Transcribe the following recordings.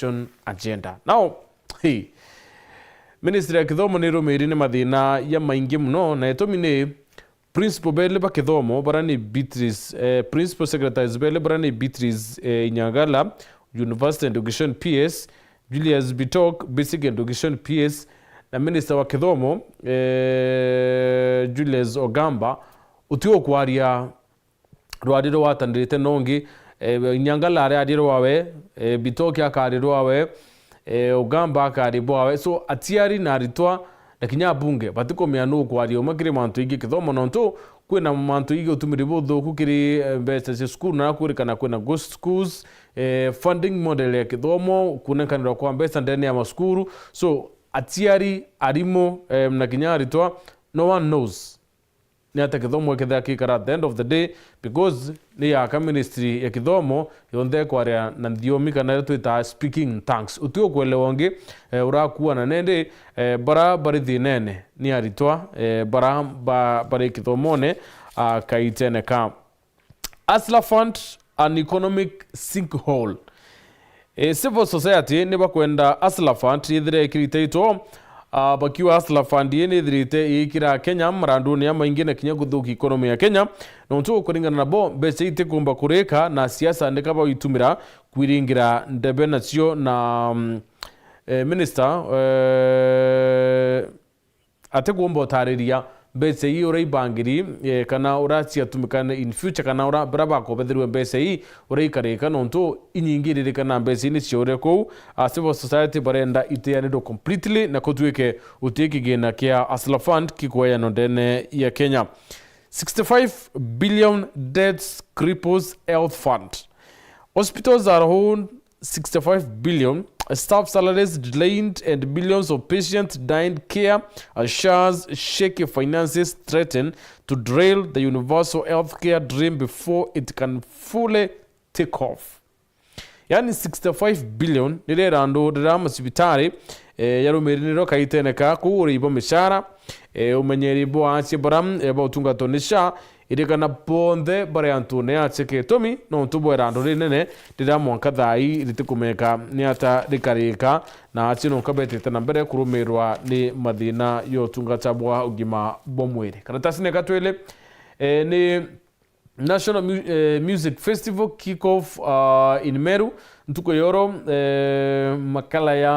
education agenda. Now, hey, Ministry ya Kithomo ni rumiri ni mathina ya maingi muno na etomine Principal Bele ba Kithomo barani Beatrice Principal Secretary Bele barani Beatrice Inyagala University Education PS Julius Bitok Basic Education PS na Minister wa Kithomo Julius Ogamba utio kwaria rwadiro watandrite nongi Inyagala ari adiro wawe Bitok akariro wawe Ogamba akaribwa wawe so atiari na ritwa na kinya bunge batiko mianu kwario makire mantu igi Kithomo nonto kwena mantu igi utumiri bodho kukiri mbese school na kurikana kwena ghost schools funding model ya Kithomo kuna kanira kwa mbesa ndani ya maskuru so atiari arimo na kinya ritwa no one knows ni ata Kithomo ketha kikara at the end of the day because ni ya ministry ya Kithomo yonde kwaria na ndiomi kana twita speaking tongues utio kwelewonge urakuwa na nende bara bari nene ni aritwa bara bare Kithomone kaitene ka Asla Fund an economic sinkhole civil society ne bakwenda Asla Fund ithire kiriteito bakiwa Asla Fund yene ithirite ikira Kenya maranduni ya maingine kinya guthuki economy ya Kenya no ntuko kuringana nabo mbese ite kumba kureka na siasa ndeka ba itumira kwiringira ndebe nacio na minister ate kumba otariria mbese hii uraibangiri kana uratia tumikana in future kana ura braba ko bethirwe mbese hii uraikareka nonto inyingirire kana mbese ni ciore ko civil society barenda itianido completely na kotweke uteki gena kia Asla Fund kikoya no ndene ya Kenya 65 billion debt cripples health fund hospitals are owned 65 billion staff salaries delayed and billions of patients dying care as SHA's shaky finances threaten to derail the universal healthcare dream before it can fully take off. Yani 65 billion nile rando drama sibitari yarumiriniro kaiteneka kuuribo mishara umenyeribo achi baram eba utunga tonisha irikana ponde bare antune acheke tomi no tubo rando rinene dira mwanka thai ritikumeka ni ata rikarika na achino kabete na mbere kurumirwa ni mathina yo tunga tabwa ugima bomwere karatasi ne katwele ni National Music Festival kick-off in Meru ntuko yoro makala ya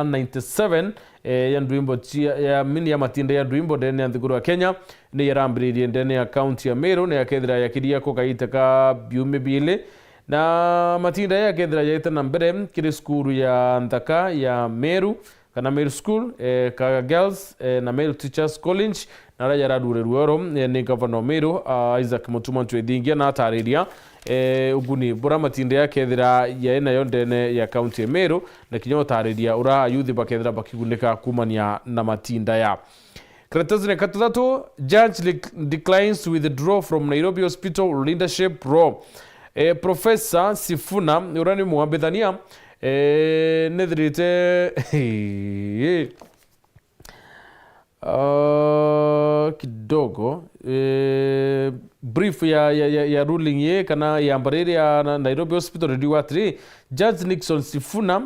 97 ya ndwimbo ya mini ya matinda ya ndwimbo ndene ya nthiguru wa Kenya ni yarambiririe ndene ya county ya Meru na yakethira yakiria ko kaitaka biume bile na matinda ya kethira yaita na mbere kiri skuru ya Nthaka ya Meru kana Meru School ka Girls na Meru Teachers College na raja radure ruoro ni governor Meru Isaac Mutuma twethingia na atariria uguni bora matinde ya kethira ya ena yondene ya county ya Meru na kinyo atariria ura youth bakethira bakigunika kumania na matinda ya Karatazine katatu judge declines to withdraw from Nairobi Hospital leadership role Professor Sifuna urani muambethania nethirite kidogo brief ya ruling ye kana ya mbariri ya Nairobi Hospital rediwa 3 Judge Nixon Sifuna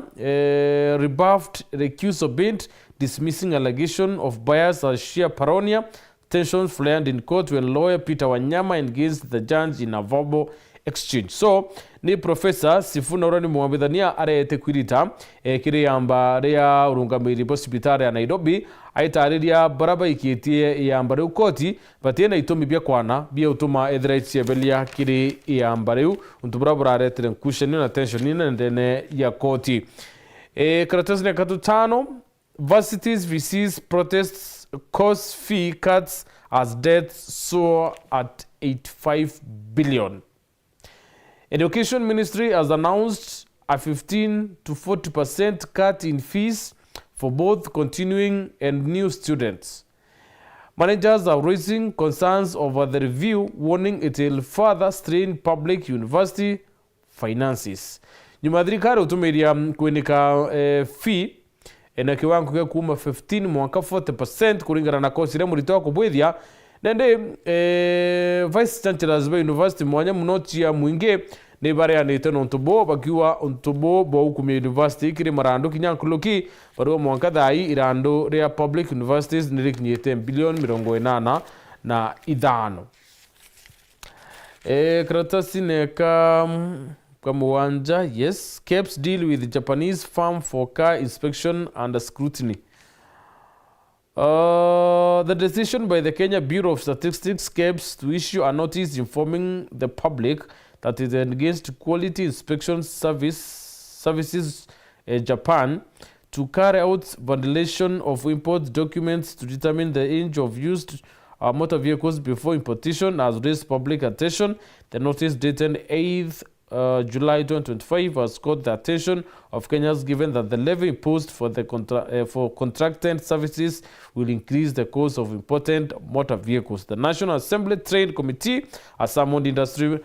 rebuffed recusal bid dismissing allegation of bias as sheer paronia. Tensions flared in court when lawyer Peter Wanyama engaged the judge in a verbal exchange. So ni Professor Sifuna urani muambithania arete kwirita kiri yamba ria urungamiri hospitali ya Nairobi aitariria baraba ikitie yamba riu koti batie na itumi bia kwana bia utuma ethraitsie belia kiri yamba riu untubura buraretere nkusheni na tension ina ndene ya koti karatasi ne katutano Varsities VCs protests cause fee cuts as debt soar at 85 billion. Education Ministry has announced a 15 to 40% cut in fees for both continuing and new students. Managers are raising concerns over the review, warning it will further strain public university finances. Nyuma thirikari utumiria kuinika fee ena kiwango kia kuma 15 mwaka 40% kuringana na kosi remu ritoa kubwithia nende Vice Chancellors ba University mwanya mnoti ya mwinge ni bareanite nontubo bakiwa ontubo bo Ukumi University kiri marandu kinyankuluki barua mwanka thai irando ria public universities nirikinyite bilioni 85 na ithano. Karatasi neka Kamuwanja, yes. KEBS deal with Japanese firm for car inspection under scrutiny. The decision by the Kenya Bureau of Statistics, KEBS, to issue a notice informing the public that it engaged quality inspection services Japan to carry out validation of import documents to determine the age of used motor vehicles before importation has raised public attention. The notice dated 8th July 2025 has caught the attention of Kenyans, given that the levy imposed for the for contracted services will increase the cost of imported motor vehicles. The National Assembly Trade Committee has summoned industry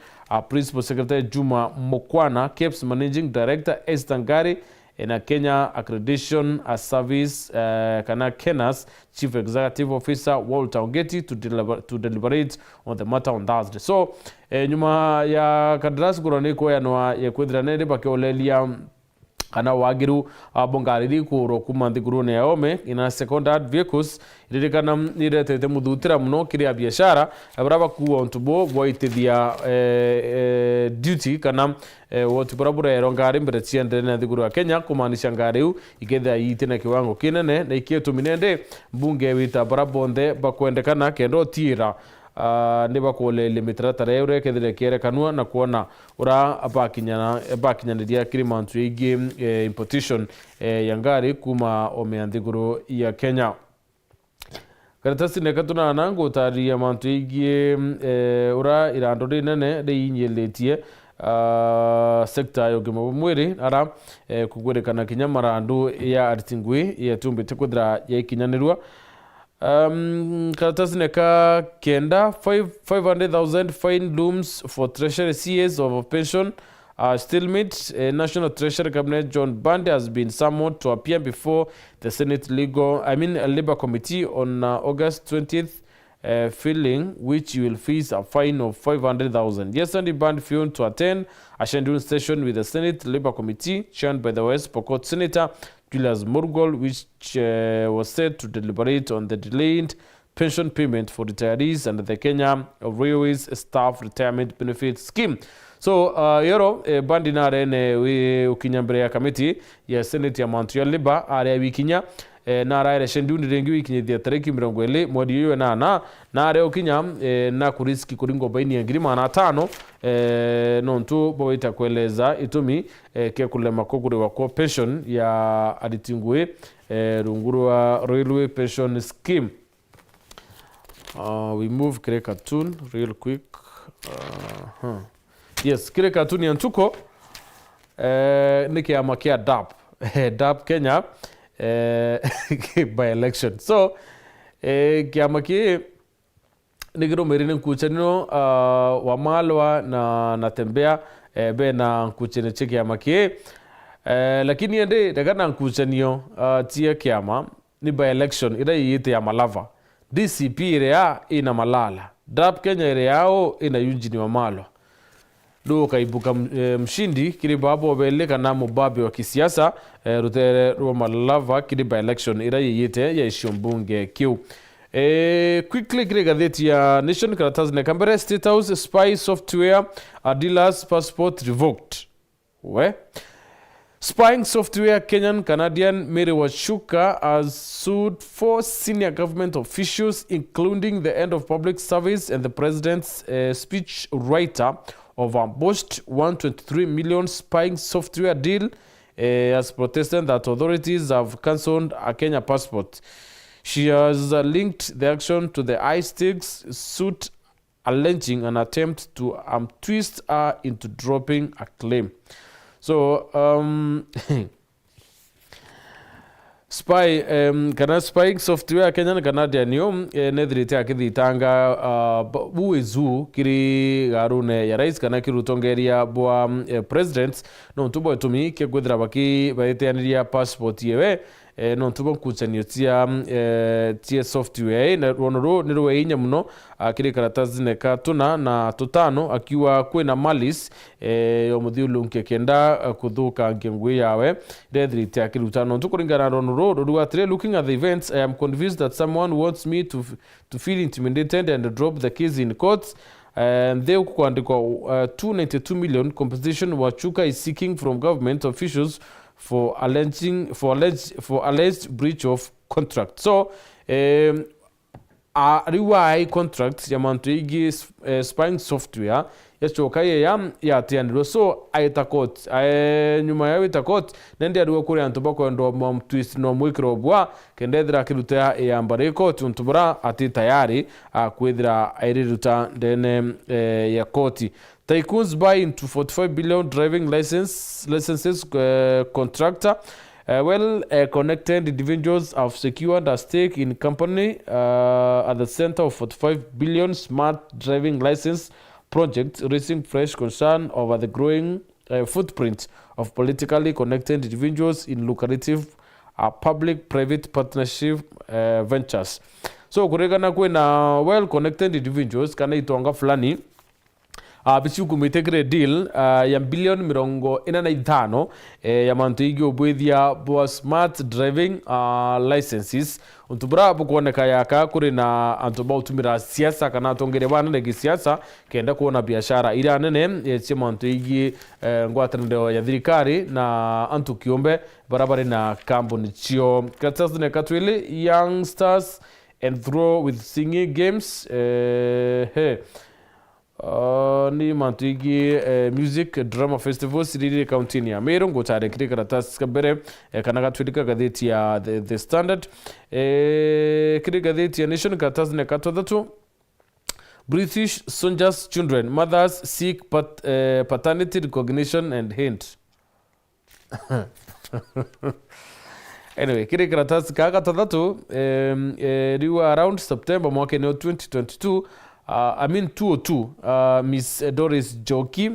Principal Secretary Juma Mokwana, KEBS Managing Director Esther Ngari, and a Kenya Accreditation Service Kana Kenas Chief Executive Officer Walter Ongeti to deliberate on the matter on Thursday. So nyuma ya kandarasi kuroneko ya kwithranene bakiolelia kana wagiru bongariri kuro kumanthi kurune yaome ina secondary vehicles iririkana niretete muthutira muno kiria biashara abraba kuwa ontubo gwaitithia duty kana woti barabura erongari mbere ciendere na thiguru ya Kenya kumanisha ngariu iketha yitena kiwango kinene na ikietuminende mbunge wita barabonde bakwendekana kendo tira ni bakolele mitaratara ure kethire kierekanwa na kuona ura abakinyaniria kirimantu igi importation ya ngari kuma omeanthiguru ya Kenya. Karatasi nekatuna nango taria mantu igi ura irandori nene reinyeletie sekta ya ugima mwiri ara kugwerekana kinyamarandu ya artingwi ya tumbite kuthira ya ikinyanirwa. Karatasi neka kenda 500,000 fine looms for treasury CS of pension stalemate. National Treasury Cabinet John Bandi has been summoned to appear before the Senate Labour Committee on August 20th, filing which you will face a fine of 500,000. Yesterday, Bandi failed to attend a scheduled session with the Senate Labour Committee chaired by the West Pokot Senator Julius Murgol, which was set to deliberate on the delayed pension payment for retirees under the Kenya Railways Staff Retirement Benefit Scheme. So, Bandi nare we ukinyambere ya kamiti ya Senate ya Mount Liba area wikinya na araire shendundi rengi wikinyithia tariki 20 mweri uyu na are ukinya na kuriski kuringo baini ya ngirima na 5 nontu boita kueleza itumi ke kulema kokure wako pension ya aditingwe runguru wa Railway Pension Scheme. We move kire cartoon real quick. Yes, kire cartoon ya ntuko niki amakia DAP Kenya by election. So kiamaki nigiro merine nkuchanino wamalwa na natembea be na nkuchene cheki amaki lakini ende daga nkuchanio tia kiama ni by election ira yite ya Malava DCP area ina Malala DAP Kenya area ina Eugene Wamalwa do kaibuka mshindi kiri babo bele kana mubabe wa kisiasa rutere rwa Malava kiri by election ira yite ya ishombunge kiu. Quickly kiri gazeti ya Nation karatasi na Kambere State House spy software dealers passport revoked. Spying software Kenyan Canadian Mary Wachuka has sued 4 senior government officials, including the end of public service and the president's speech writer, of a botched 123 million spying software deal, has protested that authorities have cancelled a Kenya passport. She has linked the action to the iSticks suit, alleging an attempt to twist her into dropping a claim. So, spying software Kenyan Canadian yo nethirite akithitanga buwezu kiri garune ya rais kana kirutongeria bwa presidents no tubo tumi ke gwithira baki baiteaniria passport yewe no tubo kuchanio tia software na ronoro ni rwe inya muno akiri karatazi ne katuna na tutano akiwa kwina malice yo muthiulunke kenda kuthuka ngengwe yawe redrite akirutano tukuringana ronoro rwa tire. Looking at the events, I am convinced that someone wants me to feel intimidated and drop the case in courts. And they kuandikwa 292 million compensation Wachuka is seeking from government officials for alleged breach of contract. So riwai contract ya mantuigi spying software yachoka ya tiandiro so aita court nyuma ya ita court nende ariwo kuri antobako ndo mom twist no mwikro bwa kendedra kiruta ya mbare court untubura ati tayari kwedra airiruta ndene ya court. Tycoons buy into 45 billion driving licenses contractor. Connected individuals have secured a stake in company at the center of 45 billion smart driving license project, raising fresh concern over the growing footprint of politically connected individuals in lucrative public-private partnership ventures. So kuregana kwena well-connected individuals kana itonga fulani bichu kumitegre deal ya bilioni 45 ya mantuigi obwethia bo smart driving licenses untubura bukoneka yaka kuri na antuba utumira siasa kana atongere bana negi siasa kenda kuona biashara ira nene ya mantuigi ngwatrendo ya thirikari na antu kiombe barabara na kampuni chio katsasne katwili youngsters and throw with singing games ni mantuigi music drama festival siriri county ya Meru ngotare kiri karatas kabere kana gatwilika gatheti ya the Standard kiri gatheti ya Nation karatas ne katodatu. British soldiers children mothers seek paternity recognition and hint. Anyway, kiri karatas kaga todatu riwa around September mwaka ni 2022 202 Miss Doris Joki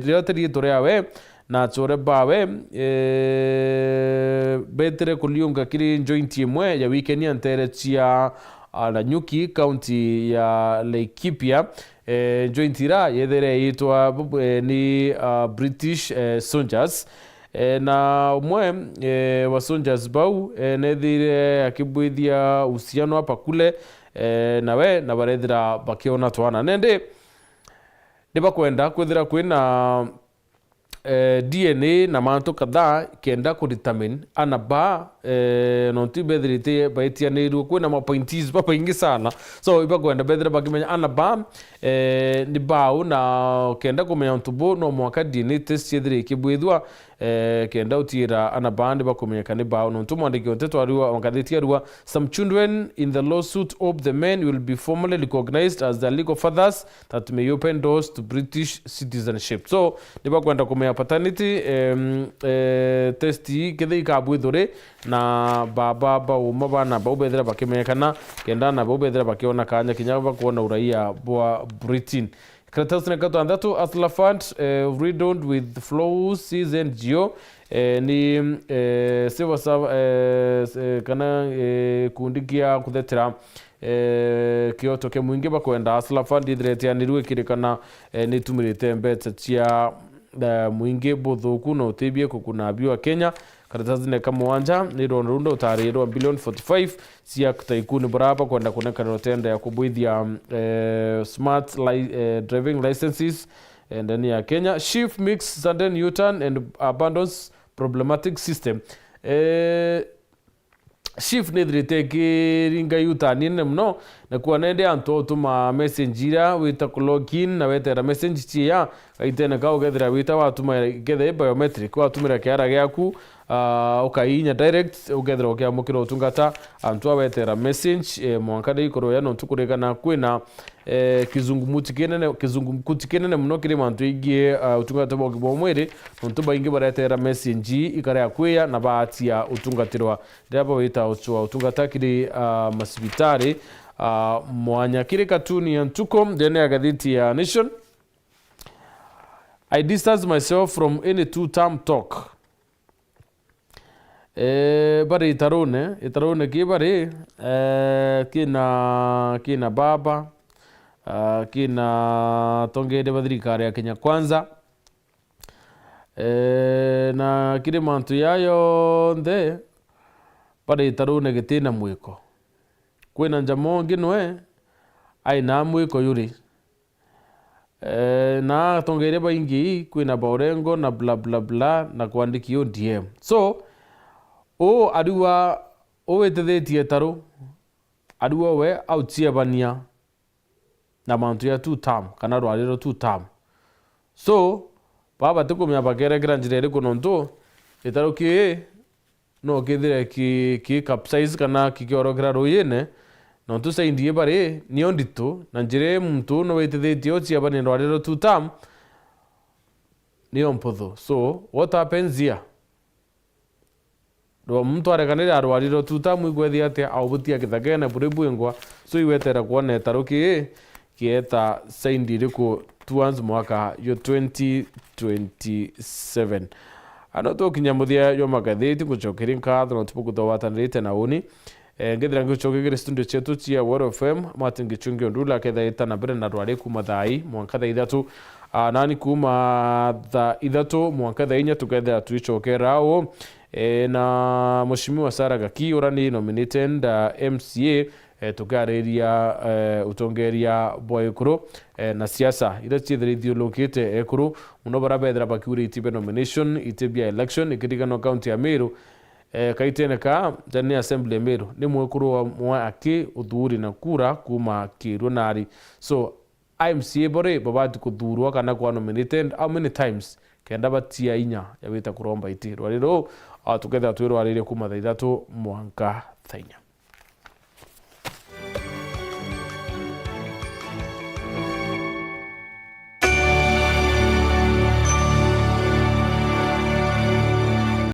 riote toreawe na chore bawe betere kuliunga kiri joint imwe ya weekend ya ntere chia na Nyuki county ya Laikipia joint ira yedere itwa ni British soldiers na umwe wa soldiers bau nethire akibwithia uhusiano hapa kule nawe na barethira bakiona twana nende nibakwenda kwithira kwina DNA na mantu kadhaa kenda kudetermine anaba nonti bedrite baitia niru kwina ma points papa ingi sana so ibakwenda bedra bakimenya anaba ni bau na kenda kumenya ntubo no mwaka DNA test yedire kibwithwa kenda utira anabandi bakumenya kane bau no ntumo ndike onteto ariwa ongatheti ariwa some children in the lawsuit of the men will be formally recognized as the legal fathers that may open doors to British citizenship. So nibakwenda kumenya paternity testi kethe kabwithore na baba bauma bana baubethera bakimenya kenda na baubethera bakiona kanya kinyaba kuona uraia bwa Britain. Kratasne kato andatu Aslafant redoned with flows season geo ni sewa kana kundikia kuthetera kioto ke mwingi bakwenda Aslafant idretia nirwe kirikana nitumirite mbete cia mwingi buthuku no tebie kukuna biwa Kenya karatazine kama wanja ni rondo utariro bilioni 45 cia taikuni baraba kwenda kuneka rotenda ya kubwithia smart driving licenses ndani ya Kenya. Shift mix sudden U-turn and abandons problematic system. Shift nedrite kiringa U-turn nene mno na kuwa nende anto tuma messenger wita login na wetera message chia itena ka ugethera wita watuma gethe biometric watumira kiara giaku ukainya direct ugethera ukiamukira utungata antu awetera message mwankade ikoro ya no tukurekana kwina kizungumkuti kinene muno kiri mantu igie utungata bwa mwere ntu baingi baretera message ikare akweya na batia utungatirwa ndaba wita utungata kiri masibitari mwanya kiri katuni ya ntuko ndene ya gatheti ya Nation. I distance myself from any two-term talk. bari itarone ki bari kina baba kina tongere bathirikari ya Kenya Kwanza na kiri mantu yayo nthe bari itarone gitina mwiko kwina njamo nginwe aina mwiko yuri na tongere baingi kwina baurengo na bla bla bla na kwandiki ODM so o ariwa o wetethetie taru ariwa we autie bania na mantu ya 2 term kana rwariro 2 term so baba tukumya bakere granjire kunonto itaru ki no kithire ki capsize kana kikiorokera ruyene no tu saindie bare ni ondito na njire muntu no wetethetie otie bania rwariro 2 term ni ompotho so what happens here ro muntu arekanire arwariro 2 term igwethi ate aubutia kithagene buribwingwa so iwetera kuona itaruki kieta saindi riko tuanze mwaka yo 2027 ano to kinyamuthia yo magatheti gucokeria nkatho no tupuku twatanirite na uni ngethira ngucokegere studio chetu cia World FM Martin Gichungi ndula ketha itana mbere na rwari kuma thai mwanka tha ithatu nani kuma tha ithatu mwanka tha inya tukethira tuicokera o na Mheshimiwa Sarah Gaki urani nominated MCA tukariria utongeria boykuru na siasa ira chithirithio lokete ekuru muno barabethera bakiuri itibe nomination itibia election ikirigano county ya Meru kaitene ka General Assembly Meru ni mwekuru mwa aki uthuri na kura kuma kirunari so MCA bore babati kuthurwa kana kwa nominated how many times kenda batia inya yawita kuromba iti rwariro tuketha twirwarire kuma tha ithatu mwanka thainya